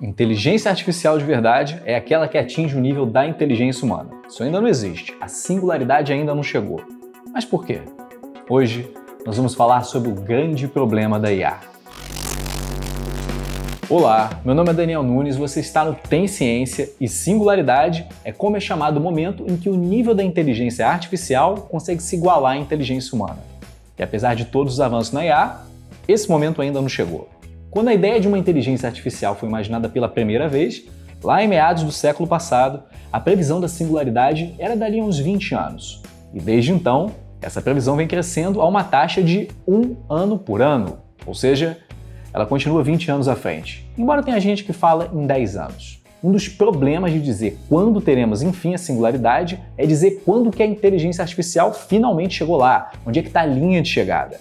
Inteligência artificial de verdade é aquela que atinge o nível da inteligência humana. Isso ainda não existe, a singularidade ainda não chegou. Mas por quê? Hoje nós vamos falar sobre o grande problema da IA. Olá, meu nome é Daniel Nunes, você está no Tem Ciência e singularidade é como é chamado o momento em que o nível da inteligência artificial consegue se igualar à inteligência humana. E apesar de todos os avanços na IA, esse momento ainda não chegou. Quando a ideia de uma inteligência artificial foi imaginada pela primeira vez, lá em meados do século passado, a previsão da singularidade era dali a uns 20 anos. E desde então, essa previsão vem crescendo a uma taxa de 1 ano por ano, ou seja, ela continua 20 anos à frente, embora tenha gente que fala em 10 anos. Um dos problemas de dizer quando teremos enfim a singularidade é dizer quando que a inteligência artificial finalmente chegou lá, onde é que está a linha de chegada.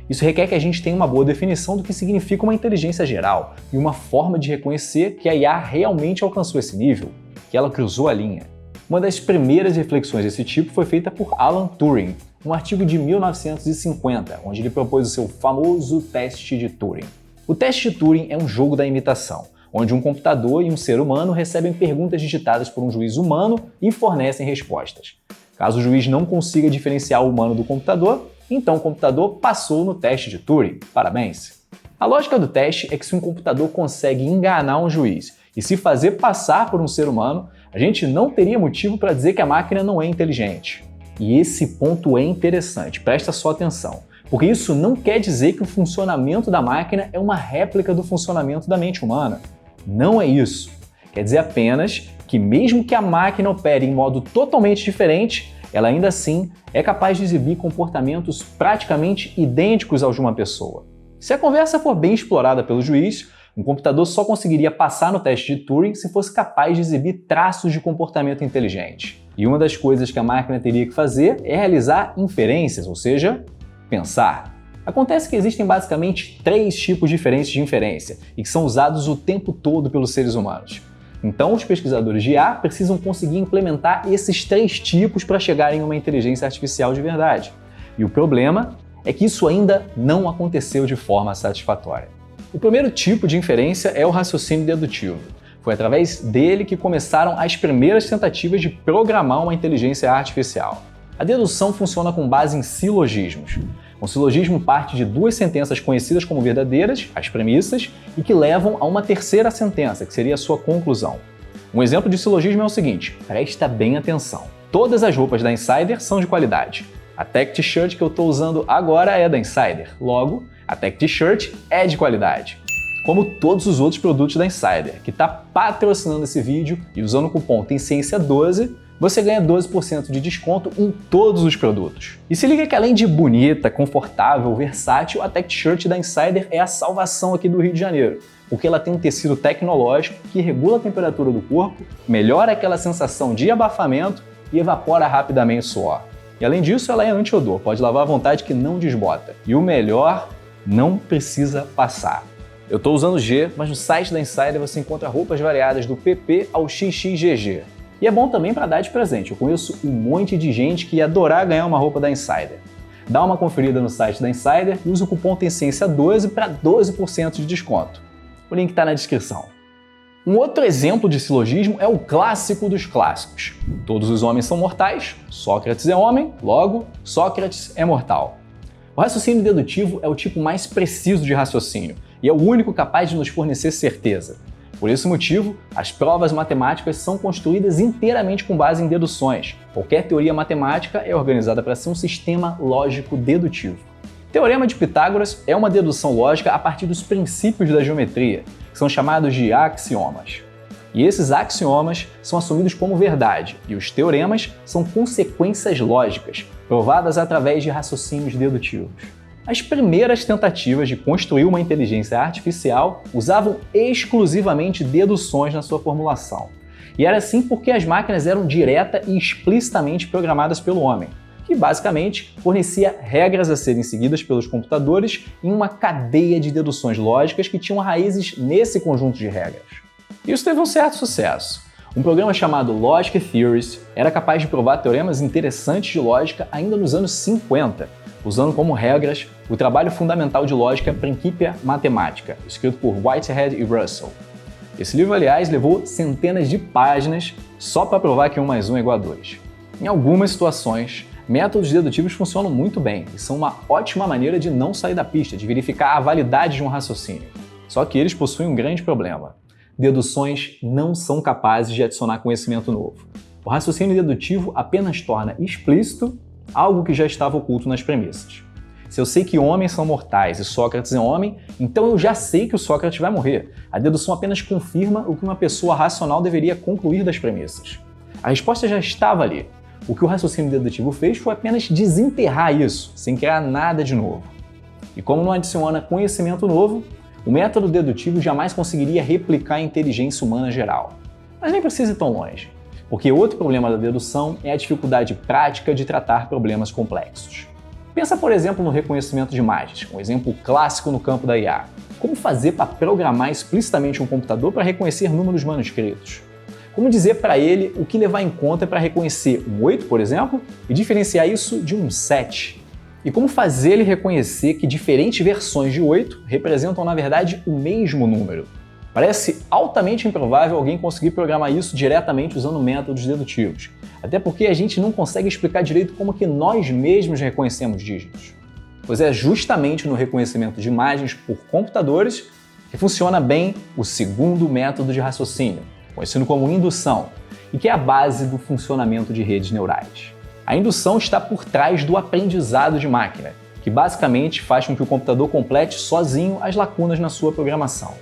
Isso requer que a gente tenha uma boa definição do que significa uma inteligência geral e uma forma de reconhecer que a IA realmente alcançou esse nível, que ela cruzou a linha. Uma das primeiras reflexões desse tipo foi feita por Alan Turing, um artigo de 1950, onde ele propôs o seu famoso teste de Turing. O teste de Turing é um jogo da imitação, onde um computador e um ser humano recebem perguntas digitadas por um juiz humano e fornecem respostas. Caso o juiz não consiga diferenciar o humano do computador, então o computador passou no teste de Turing. Parabéns! A lógica do teste é que se um computador consegue enganar um juiz e se fazer passar por um ser humano, a gente não teria motivo para dizer que a máquina não é inteligente. E esse ponto é interessante, presta só atenção. Porque isso não quer dizer que o funcionamento da máquina é uma réplica do funcionamento da mente humana. Não é isso. Quer dizer apenas que mesmo que a máquina opere em modo totalmente diferente, ela ainda assim é capaz de exibir comportamentos praticamente idênticos aos de uma pessoa. Se a conversa for bem explorada pelo juiz, um computador só conseguiria passar no teste de Turing se fosse capaz de exibir traços de comportamento inteligente. E uma das coisas que a máquina teria que fazer é realizar inferências, ou seja, pensar. Acontece que existem basicamente 3 tipos diferentes de inferência e que são usados o tempo todo pelos seres humanos. Então, os pesquisadores de IA precisam conseguir implementar esses 3 tipos para chegarem a uma inteligência artificial de verdade. E o problema é que isso ainda não aconteceu de forma satisfatória. O primeiro tipo de inferência é o raciocínio dedutivo. Foi através dele que começaram as primeiras tentativas de programar uma inteligência artificial. A dedução funciona com base em silogismos. Um silogismo parte de 2 sentenças conhecidas como verdadeiras, as premissas, e que levam a uma terceira sentença, que seria a sua conclusão. Um exemplo de silogismo é o seguinte, presta bem atenção. Todas as roupas da Insider são de qualidade. A Tech T-shirt que eu estou usando agora é da Insider. Logo, a Tech T-shirt é de qualidade. Como todos os outros produtos da Insider, que está patrocinando esse vídeo e usando o cupom TEMCIência12, você ganha 12% de desconto em todos os produtos. E se liga que além de bonita, confortável, versátil, a Tech T-shirt da Insider é a salvação aqui do Rio de Janeiro, porque ela tem um tecido tecnológico que regula a temperatura do corpo, melhora aquela sensação de abafamento e evapora rapidamente o suor. E além disso, ela é anti-odor, pode lavar à vontade que não desbota. E o melhor, não precisa passar. Eu estou usando G, mas no site da Insider você encontra roupas variadas do PP ao XXGG. E é bom também para dar de presente. Eu conheço um monte de gente que ia adorar ganhar uma roupa da Insider. Dá uma conferida no site da Insider e usa o cupom TEMCIência12 para 12% de desconto. O link está na descrição. Um outro exemplo de silogismo é o clássico dos clássicos. Todos os homens são mortais, Sócrates é homem, logo, Sócrates é mortal. O raciocínio dedutivo é o tipo mais preciso de raciocínio e é o único capaz de nos fornecer certeza. Por esse motivo, as provas matemáticas são construídas inteiramente com base em deduções. Qualquer teoria matemática é organizada para ser um sistema lógico dedutivo. O Teorema de Pitágoras é uma dedução lógica a partir dos princípios da geometria, que são chamados de axiomas. E esses axiomas são assumidos como verdade, e os teoremas são consequências lógicas, provadas através de raciocínios dedutivos. As primeiras tentativas de construir uma inteligência artificial usavam exclusivamente deduções na sua formulação. E era assim porque as máquinas eram direta e explicitamente programadas pelo homem, que basicamente fornecia regras a serem seguidas pelos computadores em uma cadeia de deduções lógicas que tinham raízes nesse conjunto de regras. Isso teve um certo sucesso. Um programa chamado Logic Theories era capaz de provar teoremas interessantes de lógica ainda nos anos 50, usando como regras o trabalho fundamental de lógica Principia Mathematica, escrito por Whitehead e Russell. Esse livro, aliás, levou centenas de páginas só para provar que 1 mais 1 é igual a 2. Em algumas situações, métodos dedutivos funcionam muito bem e são uma ótima maneira de não sair da pista, de verificar a validade de um raciocínio. Só que eles possuem um grande problema. Deduções não são capazes de adicionar conhecimento novo. O raciocínio dedutivo apenas torna explícito algo que já estava oculto nas premissas. Se eu sei que homens são mortais e Sócrates é homem, então eu já sei que o Sócrates vai morrer. A dedução apenas confirma o que uma pessoa racional deveria concluir das premissas. A resposta já estava ali. O que o raciocínio dedutivo fez foi apenas desenterrar isso, sem criar nada de novo. E como não adiciona conhecimento novo, o método dedutivo jamais conseguiria replicar a inteligência humana geral. Mas nem precisa ir tão longe, porque outro problema da dedução é a dificuldade prática de tratar problemas complexos. Pensa, por exemplo, no reconhecimento de imagens, um exemplo clássico no campo da IA. Como fazer para programar explicitamente um computador para reconhecer números manuscritos? Como dizer para ele o que levar em conta para reconhecer um 8, por exemplo, e diferenciar isso de um 7? E como fazer ele reconhecer que diferentes versões de 8 representam, na verdade, o mesmo número? Parece altamente improvável alguém conseguir programar isso diretamente usando métodos dedutivos, até porque a gente não consegue explicar direito como que nós mesmos reconhecemos dígitos. Pois é justamente no reconhecimento de imagens por computadores que funciona bem o segundo método de raciocínio, conhecido como indução, e que é a base do funcionamento de redes neurais. A indução está por trás do aprendizado de máquina, que basicamente faz com que o computador complete sozinho as lacunas na sua programação.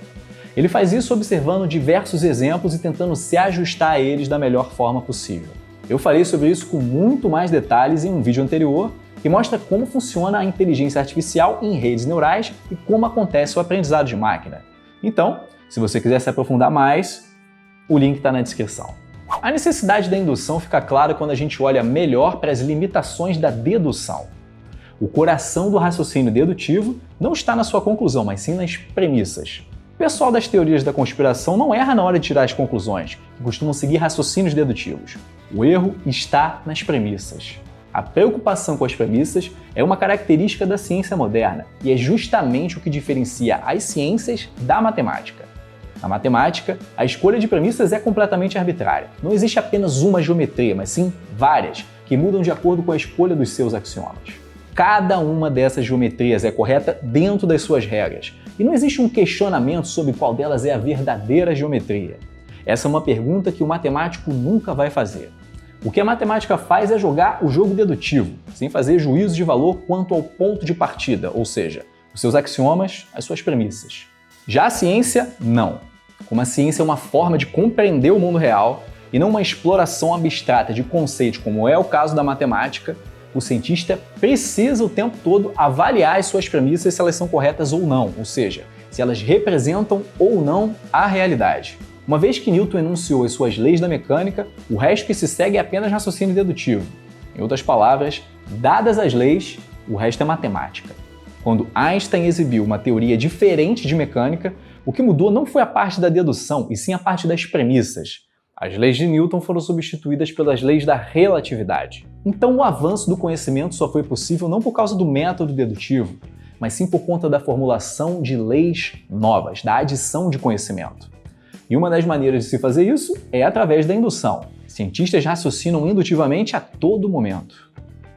Ele faz isso observando diversos exemplos e tentando se ajustar a eles da melhor forma possível. Eu falei sobre isso com muito mais detalhes em um vídeo anterior, que mostra como funciona a inteligência artificial em redes neurais e como acontece o aprendizado de máquina. Então, se você quiser se aprofundar mais, o link está na descrição. A necessidade da indução fica clara quando a gente olha melhor para as limitações da dedução. O coração do raciocínio dedutivo não está na sua conclusão, mas sim nas premissas. O pessoal das teorias da conspiração não erra na hora de tirar as conclusões, que costumam seguir raciocínios dedutivos. O erro está nas premissas. A preocupação com as premissas é uma característica da ciência moderna e é justamente o que diferencia as ciências da matemática. Na matemática, a escolha de premissas é completamente arbitrária. Não existe apenas uma geometria, mas sim várias, que mudam de acordo com a escolha dos seus axiomas. Cada uma dessas geometrias é correta dentro das suas regras, e não existe um questionamento sobre qual delas é a verdadeira geometria. Essa é uma pergunta que o matemático nunca vai fazer. O que a matemática faz é jogar o jogo dedutivo, sem fazer juízo de valor quanto ao ponto de partida, ou seja, os seus axiomas, as suas premissas. Já a ciência, não. Como a ciência é uma forma de compreender o mundo real e não uma exploração abstrata de conceitos, como é o caso da matemática, o cientista precisa o tempo todo avaliar as suas premissas se elas são corretas ou não, ou seja, se elas representam ou não a realidade. Uma vez que Newton enunciou as suas leis da mecânica, o resto que se segue é apenas raciocínio dedutivo. Em outras palavras, dadas as leis, o resto é matemática. Quando Einstein exibiu uma teoria diferente de mecânica, o que mudou não foi a parte da dedução, e sim a parte das premissas. As leis de Newton foram substituídas pelas leis da relatividade. Então o avanço do conhecimento só foi possível não por causa do método dedutivo, mas sim por conta da formulação de leis novas, da adição de conhecimento. E uma das maneiras de se fazer isso é através da indução. Cientistas raciocinam indutivamente a todo momento.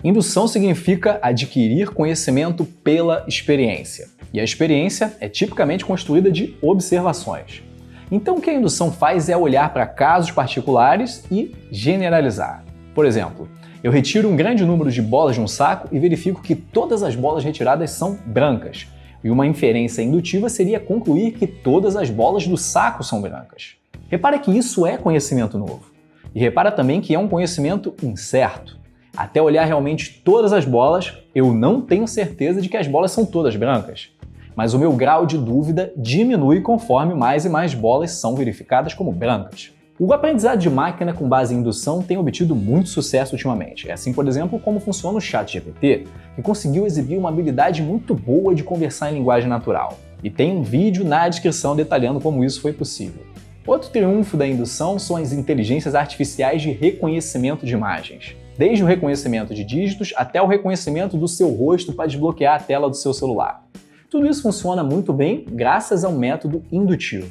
Indução significa adquirir conhecimento pela experiência. E a experiência é tipicamente construída de observações. Então o que a indução faz é olhar para casos particulares e generalizar. Por exemplo, eu retiro um grande número de bolas de um saco e verifico que todas as bolas retiradas são brancas. E uma inferência indutiva seria concluir que todas as bolas do saco são brancas. Repara que isso é conhecimento novo. E repara também que é um conhecimento incerto. Até olhar realmente todas as bolas, eu não tenho certeza de que as bolas são todas brancas. Mas o meu grau de dúvida diminui conforme mais e mais bolas são verificadas como brancas. O aprendizado de máquina com base em indução tem obtido muito sucesso ultimamente. É assim, por exemplo, como funciona o ChatGPT, que conseguiu exibir uma habilidade muito boa de conversar em linguagem natural. E tem um vídeo na descrição detalhando como isso foi possível. Outro triunfo da indução são as inteligências artificiais de reconhecimento de imagens. Desde o reconhecimento de dígitos até o reconhecimento do seu rosto para desbloquear a tela do seu celular. Tudo isso funciona muito bem graças ao método indutivo.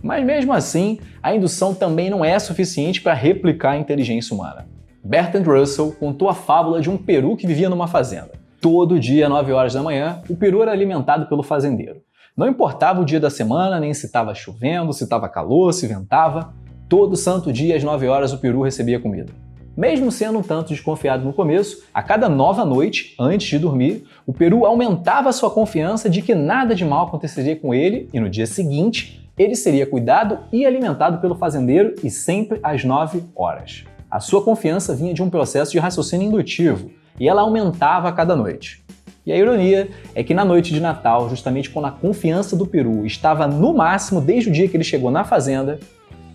Mas mesmo assim, a indução também não é suficiente para replicar a inteligência humana. Bertrand Russell contou a fábula de um peru que vivia numa fazenda. Todo dia, às 9 horas da manhã, o peru era alimentado pelo fazendeiro. Não importava o dia da semana, nem se estava chovendo, se estava calor, se ventava. Todo santo dia, às 9 horas, o peru recebia comida. Mesmo sendo um tanto desconfiado no começo, a cada nova noite, antes de dormir, o peru aumentava sua confiança de que nada de mal aconteceria com ele e no dia seguinte, ele seria cuidado e alimentado pelo fazendeiro e sempre às 9 horas. A sua confiança vinha de um processo de raciocínio indutivo e ela aumentava a cada noite. E a ironia é que na noite de Natal, justamente quando a confiança do peru estava no máximo desde o dia que ele chegou na fazenda,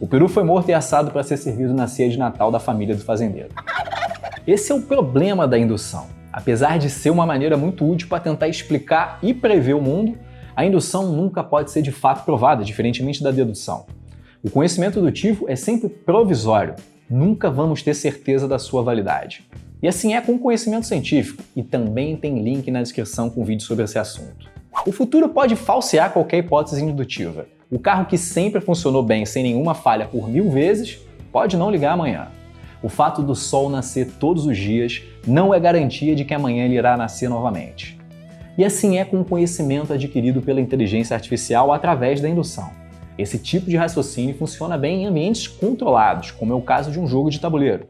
o peru foi morto e assado para ser servido na ceia de Natal da família do fazendeiro. Esse é o problema da indução. Apesar de ser uma maneira muito útil para tentar explicar e prever o mundo, a indução nunca pode ser de fato provada, diferentemente da dedução. O conhecimento indutivo é sempre provisório, nunca vamos ter certeza da sua validade. E assim é com o conhecimento científico, e também tem link na descrição com vídeo sobre esse assunto. O futuro pode falsear qualquer hipótese indutiva. O carro que sempre funcionou bem sem nenhuma falha por 1000 vezes pode não ligar amanhã. O fato do sol nascer todos os dias não é garantia de que amanhã ele irá nascer novamente. E assim é com o conhecimento adquirido pela inteligência artificial através da indução. Esse tipo de raciocínio funciona bem em ambientes controlados, como é o caso de um jogo de tabuleiro.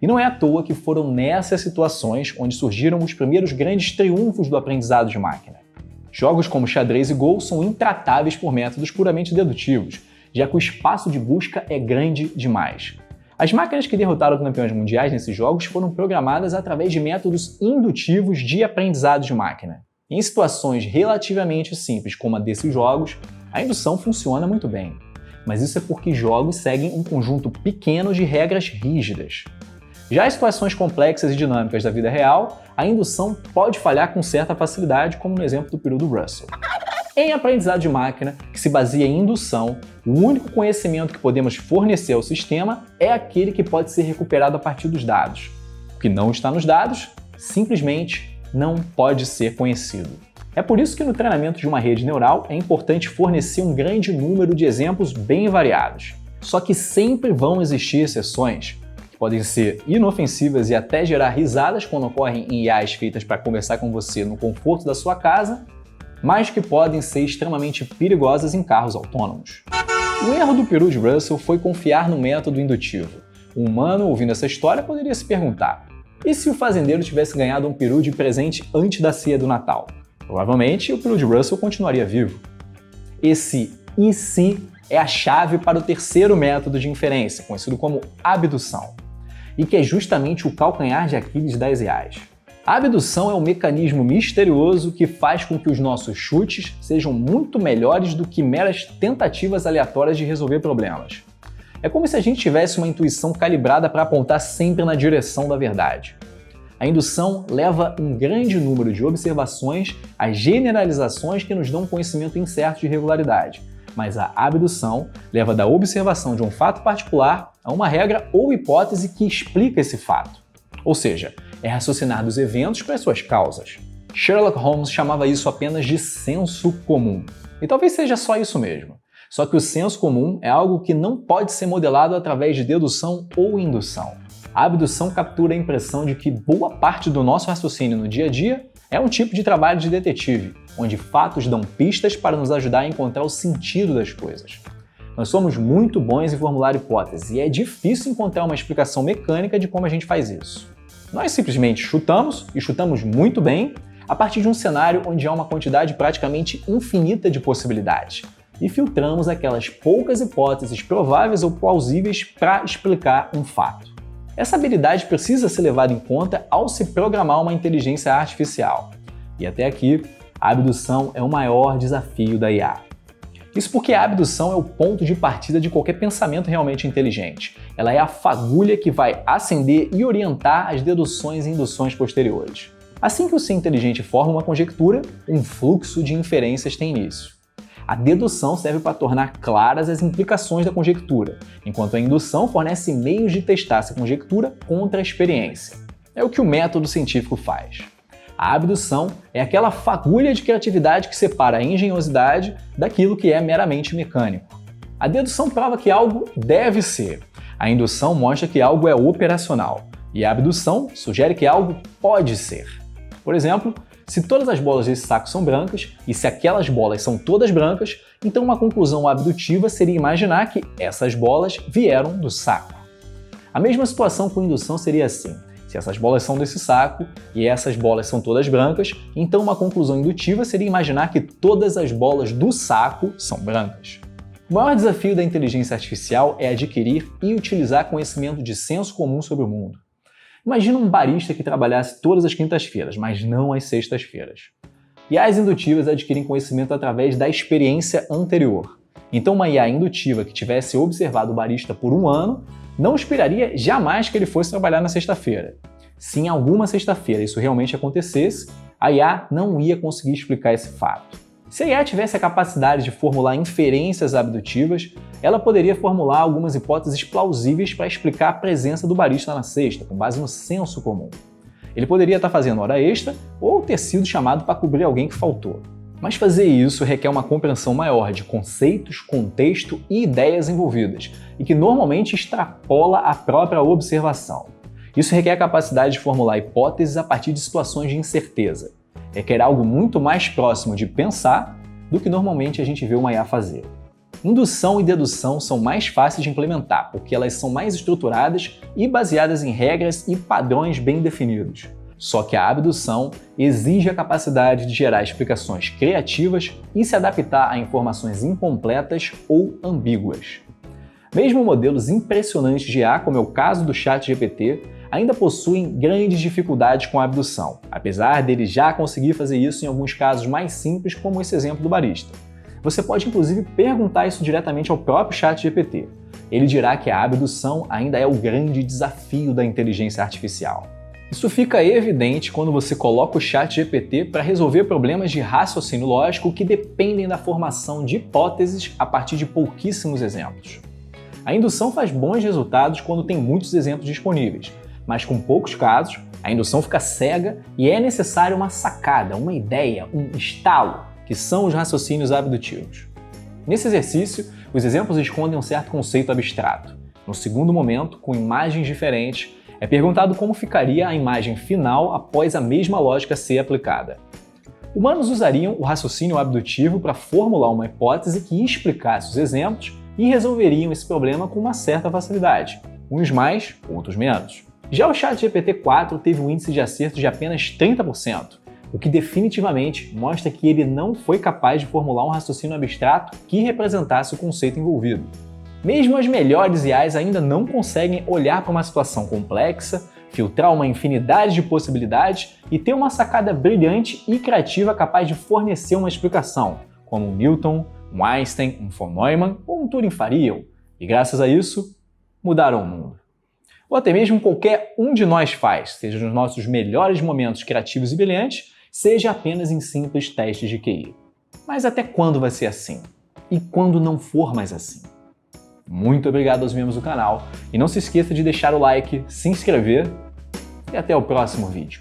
E não é à toa que foram nessas situações onde surgiram os primeiros grandes triunfos do aprendizado de máquina. Jogos como xadrez e Go são intratáveis por métodos puramente dedutivos, já que o espaço de busca é grande demais. As máquinas que derrotaram campeões mundiais nesses jogos foram programadas através de métodos indutivos de aprendizado de máquina. Em situações relativamente simples como a desses jogos, a indução funciona muito bem. Mas isso é porque jogos seguem um conjunto pequeno de regras rígidas. Já em situações complexas e dinâmicas da vida real, a indução pode falhar com certa facilidade, como no exemplo do peru do Russell. Em aprendizado de máquina, que se baseia em indução, o único conhecimento que podemos fornecer ao sistema é aquele que pode ser recuperado a partir dos dados. O que não está nos dados, simplesmente não pode ser conhecido. É por isso que no treinamento de uma rede neural é importante fornecer um grande número de exemplos bem variados. Só que sempre vão existir exceções, podem ser inofensivas e até gerar risadas quando ocorrem em IAs feitas para conversar com você no conforto da sua casa, mas que podem ser extremamente perigosas em carros autônomos. O erro do peru de Russell foi confiar no método indutivo. Um humano ouvindo essa história poderia se perguntar: e se o fazendeiro tivesse ganhado um peru de presente antes da ceia do Natal? Provavelmente o peru de Russell continuaria vivo. Esse "e se" é a chave para o terceiro método de inferência, conhecido como abdução, e que é justamente o calcanhar de Aquiles das IAs. A abdução é um mecanismo misterioso que faz com que os nossos chutes sejam muito melhores do que meras tentativas aleatórias de resolver problemas. É como se a gente tivesse uma intuição calibrada para apontar sempre na direção da verdade. A indução leva um grande número de observações a generalizações que nos dão um conhecimento incerto de regularidade, mas a abdução leva da observação de um fato particular a uma regra ou hipótese que explica esse fato. Ou seja, é raciocinar dos eventos para as suas causas. Sherlock Holmes chamava isso apenas de senso comum. E talvez seja só isso mesmo. Só que o senso comum é algo que não pode ser modelado através de dedução ou indução. A abdução captura a impressão de que boa parte do nosso raciocínio no dia a dia é um tipo de trabalho de detetive, onde fatos dão pistas para nos ajudar a encontrar o sentido das coisas. Nós somos muito bons em formular hipóteses e é difícil encontrar uma explicação mecânica de como a gente faz isso. Nós simplesmente chutamos, e chutamos muito bem, a partir de um cenário onde há uma quantidade praticamente infinita de possibilidades, e filtramos aquelas poucas hipóteses prováveis ou plausíveis para explicar um fato. Essa habilidade precisa ser levada em conta ao se programar uma inteligência artificial. E até aqui, a abdução é o maior desafio da IA. Isso porque a abdução é o ponto de partida de qualquer pensamento realmente inteligente. Ela é a fagulha que vai acender e orientar as deduções e induções posteriores. Assim que o ser inteligente forma uma conjectura, um fluxo de inferências tem início. A dedução serve para tornar claras as implicações da conjectura, enquanto a indução fornece meios de testar essa conjectura contra a experiência. É o que o método científico faz. A abdução é aquela fagulha de criatividade que separa a engenhosidade daquilo que é meramente mecânico. A dedução prova que algo deve ser. A indução mostra que algo é operacional. E a abdução sugere que algo pode ser. Por exemplo, se todas as bolas desse saco são brancas, e se aquelas bolas são todas brancas, então uma conclusão abdutiva seria imaginar que essas bolas vieram do saco. A mesma situação com indução seria assim. Se essas bolas são desse saco e essas bolas são todas brancas, então uma conclusão indutiva seria imaginar que todas as bolas do saco são brancas. O maior desafio da inteligência artificial é adquirir e utilizar conhecimento de senso comum sobre o mundo. Imagina um barista que trabalhasse todas as quintas-feiras, mas não às sextas-feiras. IAs indutivas adquirem conhecimento através da experiência anterior. Então uma IA indutiva que tivesse observado o barista por um ano não esperaria jamais que ele fosse trabalhar na sexta-feira. Se em alguma sexta-feira isso realmente acontecesse, a IA não ia conseguir explicar esse fato. Se a IA tivesse a capacidade de formular inferências abdutivas, ela poderia formular algumas hipóteses plausíveis para explicar a presença do barista na sexta, com base no senso comum. Ele poderia estar fazendo hora extra ou ter sido chamado para cobrir alguém que faltou. Mas fazer isso requer uma compreensão maior de conceitos, contexto e ideias envolvidas, e que normalmente extrapola a própria observação. Isso requer a capacidade de formular hipóteses a partir de situações de incerteza. Requer algo muito mais próximo de pensar do que normalmente a gente vê uma IA fazer. Indução e dedução são mais fáceis de implementar, porque elas são mais estruturadas e baseadas em regras e padrões bem definidos. Só que a abdução exige a capacidade de gerar explicações criativas e se adaptar a informações incompletas ou ambíguas. Mesmo modelos impressionantes de IA, como é o caso do ChatGPT, ainda possuem grandes dificuldades com a abdução, apesar dele já conseguir fazer isso em alguns casos mais simples, como esse exemplo do barista. Você pode inclusive perguntar isso diretamente ao próprio ChatGPT. Ele dirá que a abdução ainda é o grande desafio da inteligência artificial. Isso fica evidente quando você coloca o ChatGPT para resolver problemas de raciocínio lógico que dependem da formação de hipóteses a partir de pouquíssimos exemplos. A indução faz bons resultados quando tem muitos exemplos disponíveis, mas com poucos casos, a indução fica cega e é necessária uma sacada, uma ideia, um estalo, que são os raciocínios abdutivos. Nesse exercício, os exemplos escondem um certo conceito abstrato. No segundo momento, com imagens diferentes, é perguntado como ficaria a imagem final após a mesma lógica ser aplicada. Humanos usariam o raciocínio abdutivo para formular uma hipótese que explicasse os exemplos e resolveriam esse problema com uma certa facilidade, uns mais, outros menos. Já o ChatGPT-4 teve um índice de acerto de apenas 30%, o que definitivamente mostra que ele não foi capaz de formular um raciocínio abstrato que representasse o conceito envolvido. Mesmo as melhores IAs ainda não conseguem olhar para uma situação complexa, filtrar uma infinidade de possibilidades e ter uma sacada brilhante e criativa capaz de fornecer uma explicação, como um Newton, um Einstein, um von Neumann ou um Turing fariam, e graças a isso, mudaram o mundo. Ou até mesmo qualquer um de nós faz, seja nos nossos melhores momentos criativos e brilhantes, seja apenas em simples testes de QI. Mas até quando vai ser assim? E quando não for mais assim? Muito obrigado aos membros do canal e não se esqueça de deixar o like, se inscrever e até o próximo vídeo.